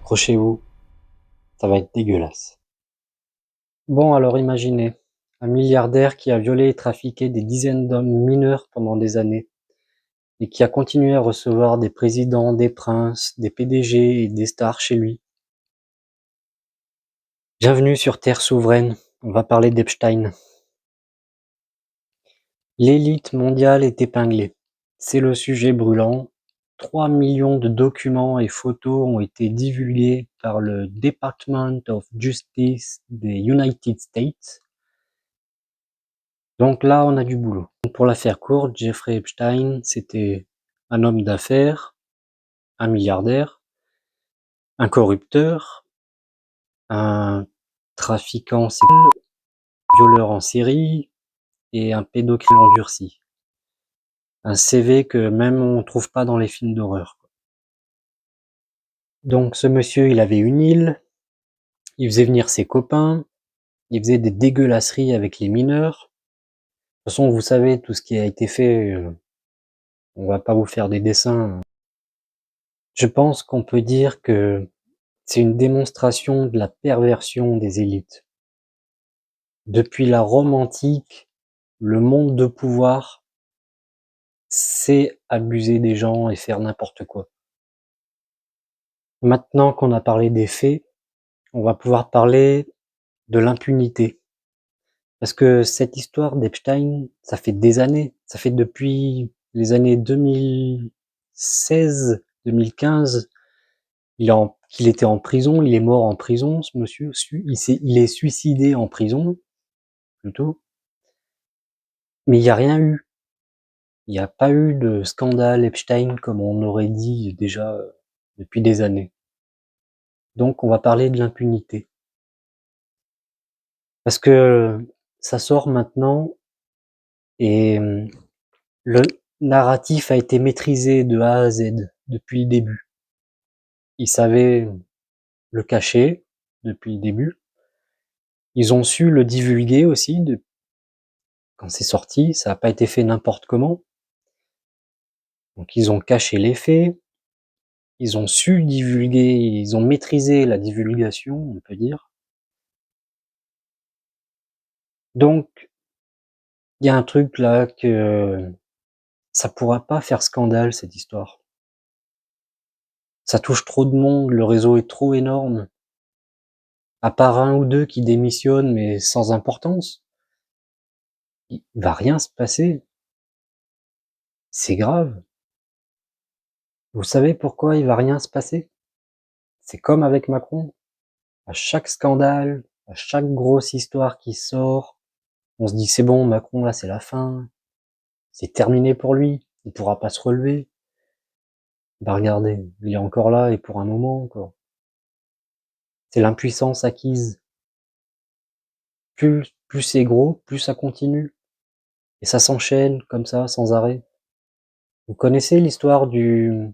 Accrochez-vous, ça va être dégueulasse. Bon, alors imaginez, un milliardaire qui a violé et trafiqué des dizaines d'hommes mineurs pendant des années, et qui a continué à recevoir des présidents, des princes, des PDG et des stars chez lui. Bienvenue sur Terre souveraine, on va parler d'Epstein. L'élite mondiale est épinglée. C'est le sujet brûlant. 3 millions de documents et photos ont été divulgués par le Department of Justice des United States. Donc là, on a du boulot. Pour la faire courte, Jeffrey Epstein, c'était un homme d'affaires, un milliardaire, un corrupteur, un trafiquant sexuel, violeur en série et un pédocriminel endurci. Un CV que même on trouve pas dans les films d'horreur. Donc ce monsieur, il avait une île, il faisait venir ses copains, il faisait des dégueulasseries avec les mineurs. De toute façon, vous savez, tout ce qui a été fait, on va pas vous faire des dessins. Je pense qu'on peut dire que c'est une démonstration de la perversion des élites. Depuis la Rome antique, le monde de pouvoir sait abuser des gens et faire n'importe quoi. Maintenant qu'on a parlé des faits, on va pouvoir parler de l'impunité. Parce que cette histoire d'Epstein, ça fait des années, ça fait depuis les années 2016, 2015, qu'il était en prison, il est mort en prison, ce monsieur, il est suicidé en prison, plutôt. Mais il n'y a rien eu. Il n'y a pas eu de scandale Epstein comme on aurait dit déjà depuis des années. Donc on va parler de l'impunité. Parce que ça sort maintenant et le narratif a été maîtrisé de A à Z depuis le début. Ils savaient le cacher depuis le début. Ils ont su le divulguer aussi quand c'est sorti. Ça n'a pas été fait n'importe comment. Donc ils ont caché les faits. Ils ont su divulguer, ils ont maîtrisé la divulgation, on peut dire. Donc, il y a un truc là que ça pourra pas faire scandale, cette histoire. Ça touche trop de monde, le réseau est trop énorme. À part un ou deux qui démissionnent, mais sans importance, il va rien se passer. C'est grave. Vous savez pourquoi il va rien se passer? C'est comme avec Macron. À chaque scandale, à chaque grosse histoire qui sort, on se dit c'est bon, Macron là c'est la fin. C'est terminé pour lui. Il pourra pas se relever. Bah regardez, il est encore là et pour un moment encore. C'est l'impuissance acquise. Plus c'est gros, plus ça continue. Et ça s'enchaîne comme ça, sans arrêt. Vous connaissez l'histoire du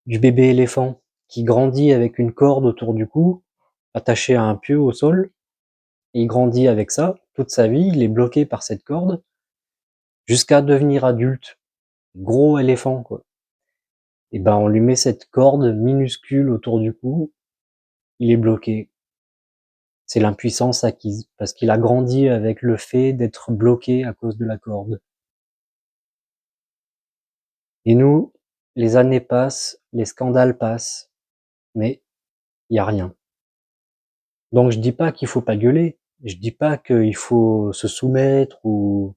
bébé éléphant qui grandit avec une corde autour du cou, attaché à un pieu au sol. Et il grandit avec ça toute sa vie. Il est bloqué par cette corde jusqu'à devenir adulte. Gros éléphant, quoi. Et ben, on lui met cette corde minuscule autour du cou. Il est bloqué. C'est l'impuissance acquise, parce qu'il a grandi avec le fait d'être bloqué à cause de la corde. Et nous, les années passent, les scandales passent, mais il n'y a rien. Donc je dis pas qu'il faut pas gueuler, je dis pas qu'il faut se soumettre ou...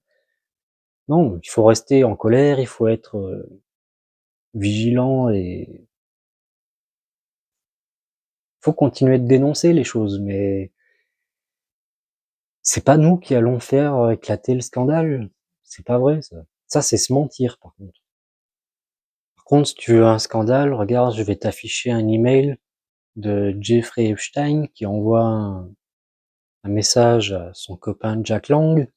Non, il faut rester en colère, il faut être vigilant et... Il faut continuer de dénoncer les choses, mais c'est pas nous qui allons faire éclater le scandale. C'est pas vrai, ça. Ça, c'est se mentir, par contre. Par contre, si tu veux un scandale, regarde, je vais t'afficher un email de Jeffrey Epstein qui envoie un message à son copain Jack Lang,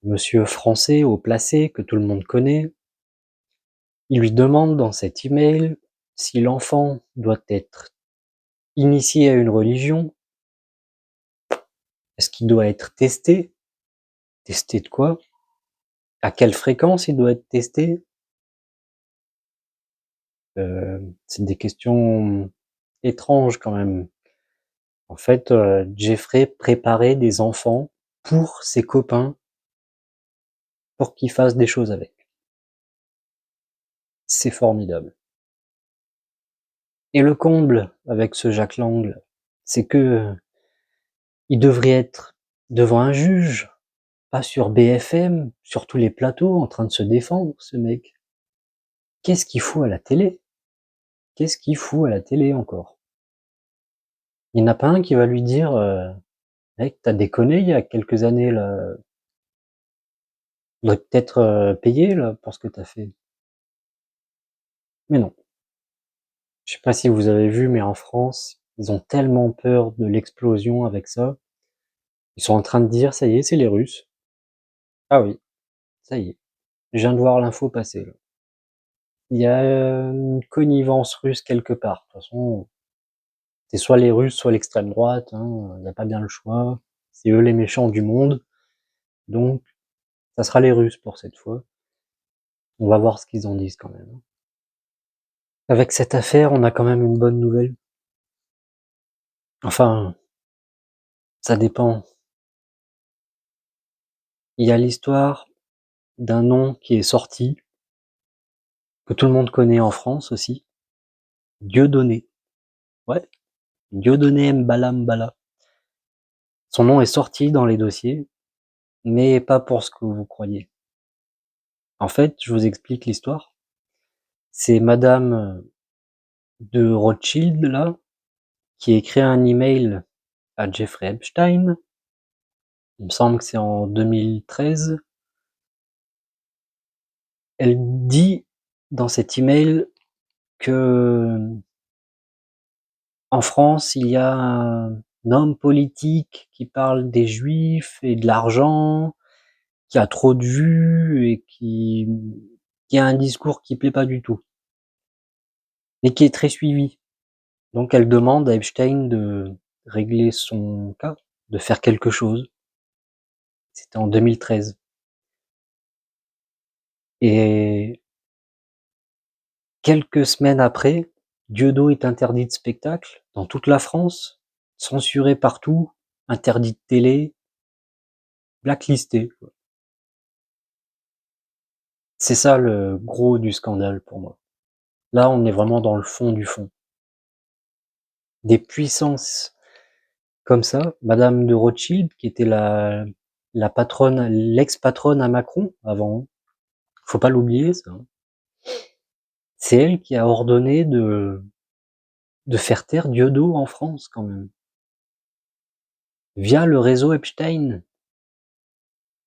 monsieur français haut placé que tout le monde connaît. Il lui demande dans cet email si l'enfant doit être initié à une religion, est-ce qu'il doit être testé? Testé de quoi? À quelle fréquence il doit être testé? C'est des questions étrange quand même. En fait, Jeffrey préparait des enfants pour ses copains, pour qu'ils fassent des choses avec. C'est formidable. Et le comble avec ce Jack Lang, c'est que il devrait être devant un juge, pas sur BFM, sur tous les plateaux, en train de se défendre, ce mec. Qu'est-ce qu'il fout à la télé? Qu'est-ce qu'il fout à la télé encore? Il n'y en a pas un qui va lui dire mec, t'as déconné il y a quelques années là. Il faudrait peut-être payer là pour ce que t'as fait. Mais non. Je sais pas si vous avez vu, mais en France, ils ont tellement peur de l'explosion avec ça. Ils sont en train de dire, ça y est, c'est les Russes. Ah oui, ça y est. Je viens de voir l'info passer là. Il y a une connivence russe quelque part. De toute façon, c'est soit les Russes, soit l'extrême droite. Hein. Il n'y a pas bien le choix. C'est eux les méchants du monde. Donc, ça sera les Russes pour cette fois. On va voir ce qu'ils en disent quand même. Avec cette affaire, on a quand même une bonne nouvelle. Enfin, ça dépend. Il y a l'histoire d'un nom qui est sorti, que tout le monde connaît en France aussi. Dieudonné. Ouais. Dieudonné Mbala Mbala. Son nom est sorti dans les dossiers, mais pas pour ce que vous croyez. En fait, je vous explique l'histoire. C'est madame de Rothschild, là, qui écrit un email à Jeffrey Epstein. Il me semble que c'est en 2013. Elle dit dans cet email que en France, il y a un homme politique qui parle des juifs et de l'argent, qui a trop de vues et qui a un discours qui plaît pas du tout, mais qui est très suivi. Donc elle demande à Epstein de régler son cas, de faire quelque chose. C'était en 2013. Et quelques semaines après, Dieudo est interdit de spectacle dans toute la France, censuré partout, interdit de télé, blacklisté. C'est ça le gros du scandale pour moi. Là, on est vraiment dans le fond du fond. Des puissances comme ça, Madame de Rothschild, qui était la patronne, l'ex-patronne à Macron avant, faut pas l'oublier ça. C'est elle qui a ordonné de faire taire Dieudo en France quand même, via le réseau Epstein.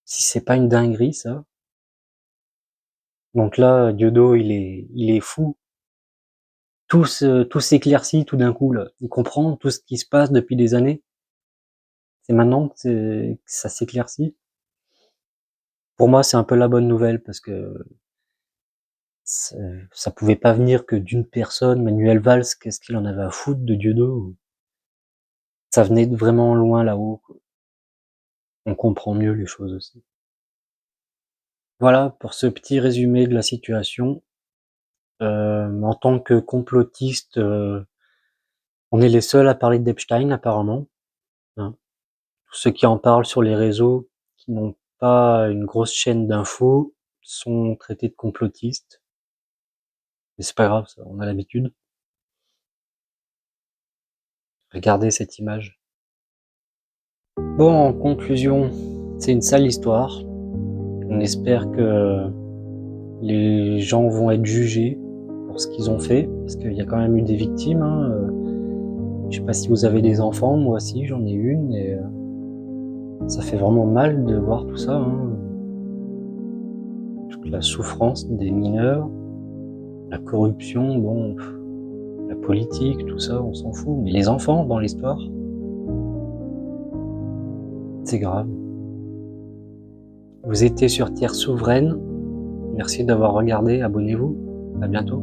Si c'est pas une dinguerie ça. Donc là, Dieudo, il est fou. Tout s'éclaircit tout d'un coup là. Il comprend tout ce qui se passe depuis des années. C'est maintenant que ça s'éclaircit. Pour moi, c'est un peu la bonne nouvelle parce que ça pouvait pas venir que d'une personne. Manuel Valls, qu'est-ce qu'il en avait à foutre de Dieudo? Ça venait de vraiment loin là-haut. On comprend mieux les choses aussi. Voilà pour ce petit résumé de la situation. En tant que complotiste, on est les seuls à parler d'Epstein apparemment. Hein. Tous ceux qui en parlent sur les réseaux, qui n'ont pas une grosse chaîne d'infos, sont traités de complotistes. Mais c'est pas grave, ça, on a l'habitude. Regardez cette image. Bon, en conclusion, c'est une sale histoire. On espère que les gens vont être jugés pour ce qu'ils ont fait, parce qu'il y a quand même eu des victimes. Hein. Je sais pas si vous avez des enfants, moi aussi j'en ai une, et ça fait vraiment mal de voir tout ça. Hein. Toute la souffrance des mineurs, la corruption, bon, la politique, tout ça, on s'en fout. Mais les enfants dans l'histoire, c'est grave. Vous étiez sur Terre Souveraine. Merci d'avoir regardé, abonnez-vous. À bientôt.